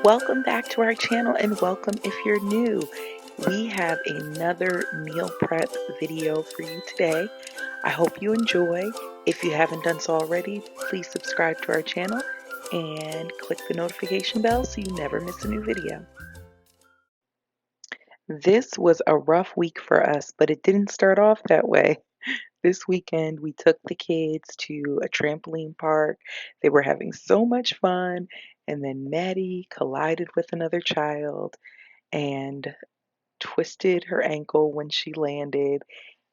Welcome back to our channel and welcome if you're new. We have another meal prep video for you today. I hope you enjoy. If you haven't done so already, please subscribe to our channel and click the notification bell so you never miss a new video. This was a rough week for us, but it didn't start off that way. This weekend, we took the kids to a trampoline park. They were having so much fun, and then Maddie collided with another child and twisted her ankle when she landed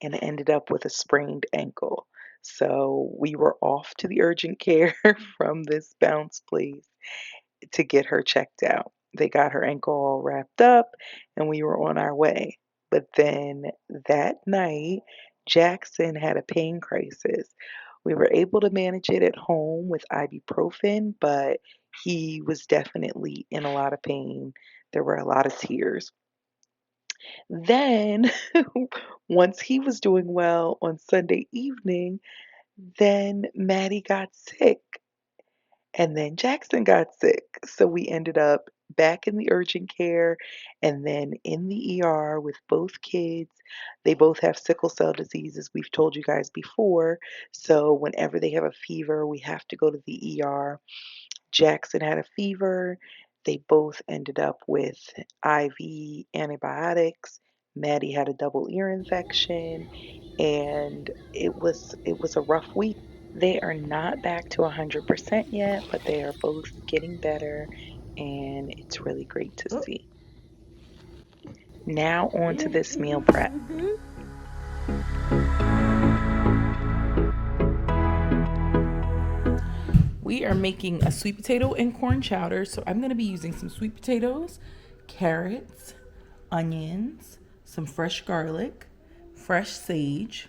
and ended up with a sprained ankle. So we were off to the urgent care from this bounce place to get her checked out. They got her ankle all wrapped up and we were on our way. But then that night, Jackson had a pain crisis. We were able to manage it at home with ibuprofen, but he was definitely in a lot of pain. There were a lot of tears. Then, once he was doing well on Sunday evening, then Maddie got sick. And then Jackson got sick. So we ended up back in the urgent care and then in the ER with both kids. They both have sickle cell disease, as we've told you guys before. So whenever they have a fever, we have to go to the ER. Jackson had a fever. They both ended up with IV antibiotics. Maddie had a double ear infection, and it was a rough week. They are not back to 100% yet, but they are both getting better, and it's really great to see. Now on to this meal prep. We are making a sweet potato and corn chowder. So I'm going to be using some sweet potatoes, carrots, onions, some fresh garlic, fresh sage,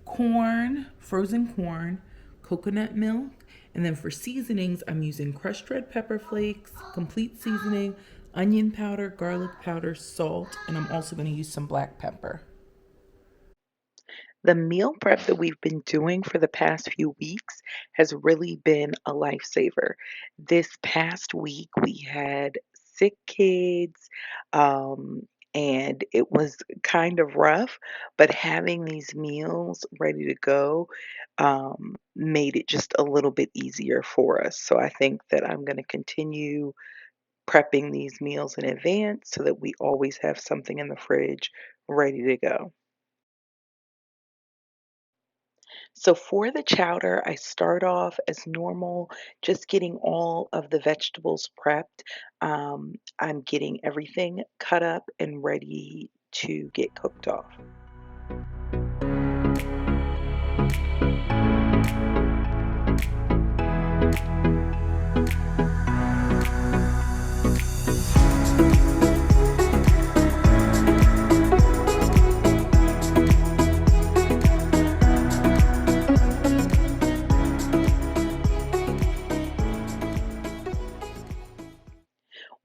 corn, frozen corn, coconut milk, and then for seasonings, I'm using crushed red pepper flakes, complete seasoning, onion powder, garlic powder, salt, and I'm also going to use some black pepper. The meal prep that we've been doing for the past few weeks has really been a lifesaver. This past week, we had sick kids, um, and it was kind of rough, but having these meals ready to go made it just a little bit easier for us. So I think that I'm going to continue prepping these meals in advance so that we always have something in the fridge ready to go. So for the chowder, I start off as normal, just getting all of the vegetables prepped. I'm getting everything cut up and ready to get cooked off.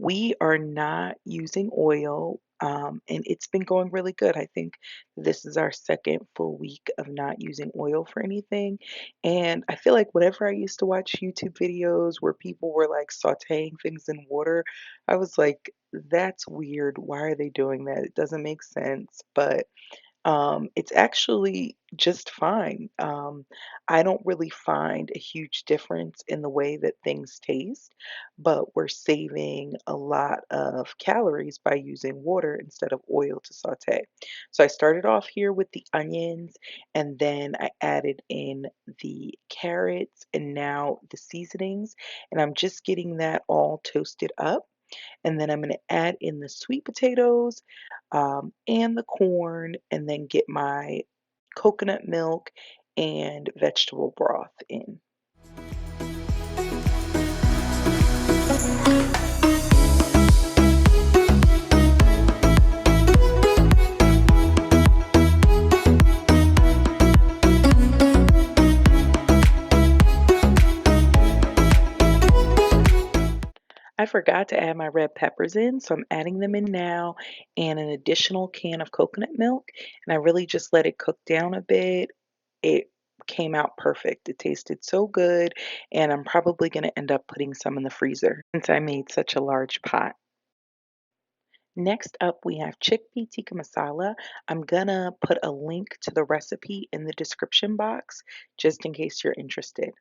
We are not using oil, and it's been going really good. I think this is our second full week of not using oil for anything. And I feel like whenever I used to watch YouTube videos where people were like sauteing things in water, I was like, that's weird. Why are they doing that? It doesn't make sense. But it's actually just fine. I don't really find a huge difference in the way that things taste, but we're saving a lot of calories by using water instead of oil to saute. So I started off here with the onions, and then I added in the carrots and now the seasonings, and I'm just getting that all toasted up. And then I'm going to add in the sweet potatoes and the corn, and then get my coconut milk and vegetable broth in. I forgot to add my red peppers in, so I'm adding them in now, and an additional can of coconut milk. And I really just let it cook down a bit. It came out perfect. It tasted so good, and I'm probably going to end up putting some in the freezer since I made such a large pot. Next up, we have chickpea tikka masala. I'm gonna put a link to the recipe in the description box just in case you're interested.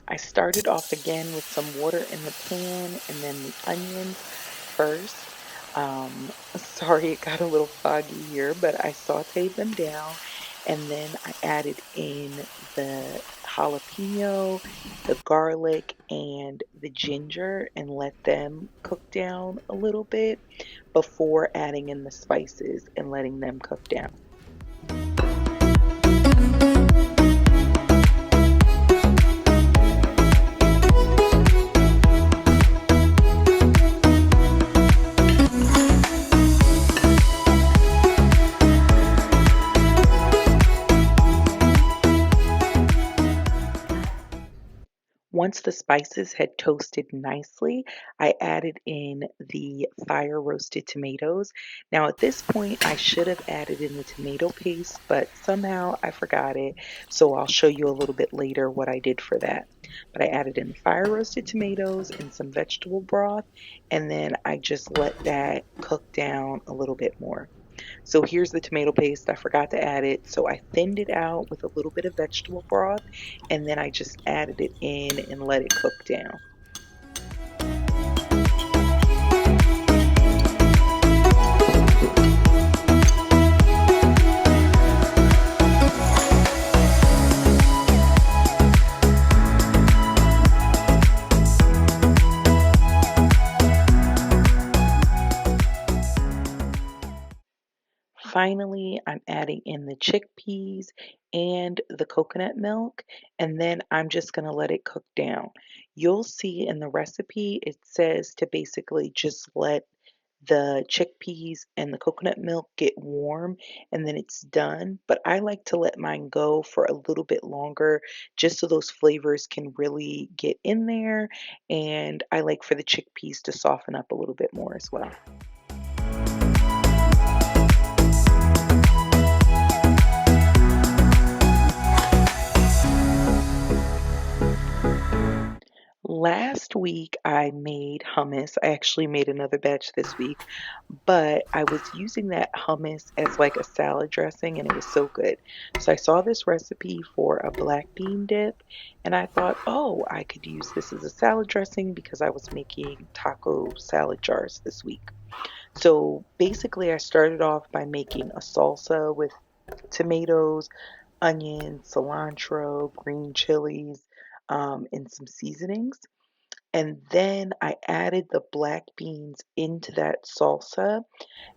I started off again with some water in the pan and then the onions first. Sorry, it got a little foggy here, but I sauteed them down and then I added in the jalapeno, the garlic, and the ginger and let them cook down a little bit before adding in the spices and letting them cook down. Once the spices had toasted nicely, I added in the fire roasted tomatoes. Now, at this point, I should have added in the tomato paste, but somehow I forgot it. So I'll show you a little bit later what I did for that. But I added in the fire roasted tomatoes and some vegetable broth, and then I just let that cook down a little bit more. So here's the tomato paste. I forgot to add it. So I thinned it out with a little bit of vegetable broth and then I just added it in and let it cook down. finally, I'm adding in the chickpeas and the coconut milk, and then I'm just going to let it cook down. You'll see in the recipe, it says to basically just let the chickpeas and the coconut milk get warm and then it's done. But I like to let mine go for a little bit longer just so those flavors can really get in there. And I like for the chickpeas to soften up a little bit more as well. Last week I made hummus. I actually made another batch this week, but I was using that hummus as like a salad dressing and it was so good. So I saw this recipe for a black bean dip and I thought, oh, I could use this as a salad dressing because I was making taco salad jars this week. So basically, I started off by making a salsa with tomatoes, onions, cilantro, green chilies, and some seasonings. And then I added the black beans into that salsa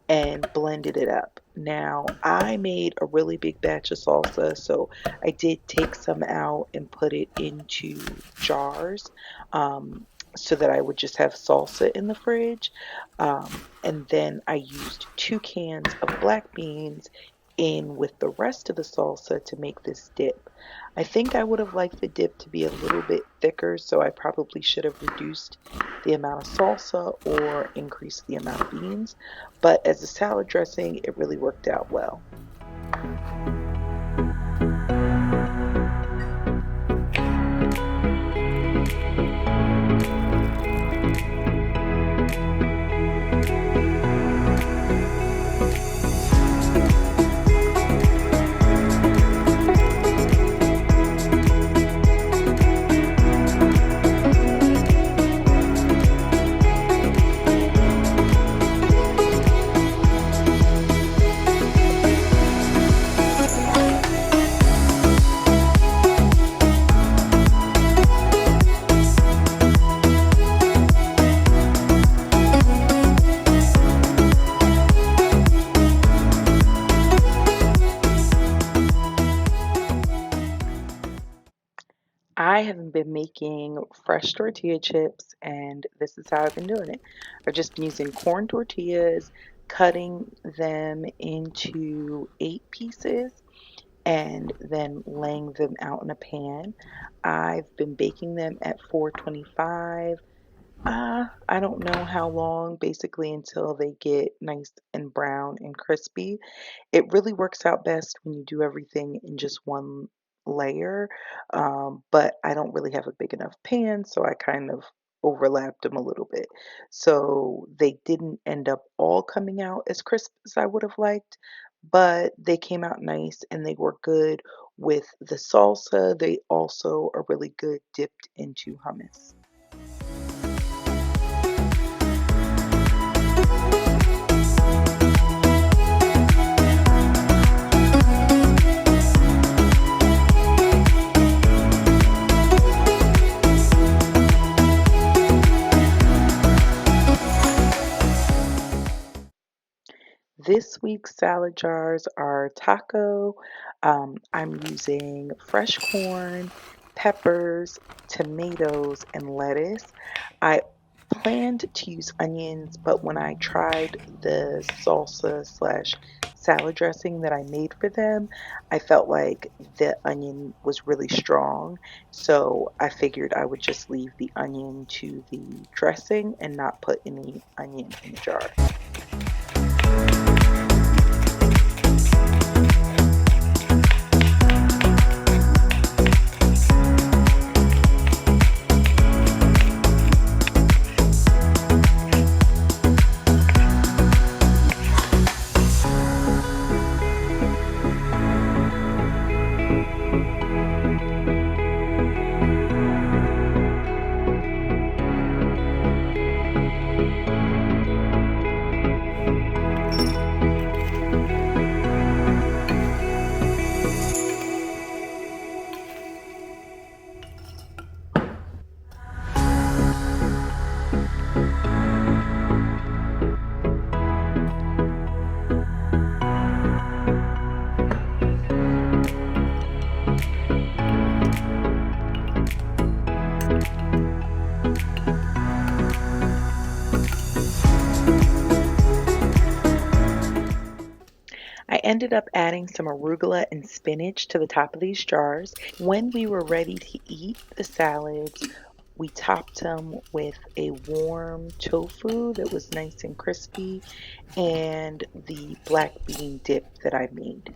and blended it up. Now, I made a really big batch of salsa, so I did take some out and put it into jars um, so that I would just have salsa in the fridge. And then I used 2 cans of black beans in with the rest of the salsa to make this dip. I think I would have liked the dip to be a little bit thicker, so I probably should have reduced the amount of salsa or increased the amount of beans. But as a salad dressing, it really worked out well. I have been making fresh tortilla chips, and this is how I've been doing it. I've just been using corn tortillas, cutting them into 8 pieces, and then laying them out in a pan. I've been baking them at 425. I don't know how long, basically until they get nice and brown and crispy. It really works out best when you do everything in just one layer, but I don't really have a big enough pan, so I kind of overlapped them a little bit. So they didn't end up all coming out as crisp as I would have liked, but they came out nice and they were good with the salsa. They also are really good dipped into hummus. This week's salad jars are taco. I'm using fresh corn, peppers, tomatoes, and lettuce. I planned to use onions, but when I tried the salsa slash salad dressing that I made for them, I felt like the onion was really strong. So I figured I would just leave the onion to the dressing and not put any onion in the jar. ended up adding some arugula and spinach to the top of these jars. When we were ready to eat the salads, we topped them with a warm tofu that was nice and crispy and the black bean dip that I made.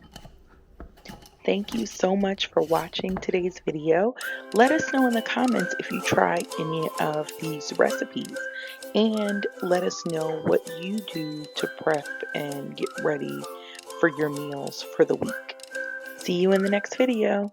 Thank you so much for watching today's video. Let us know in the comments if you try any of these recipes and let us know what you do to prep and get ready for your meals for the week. See you in the next video.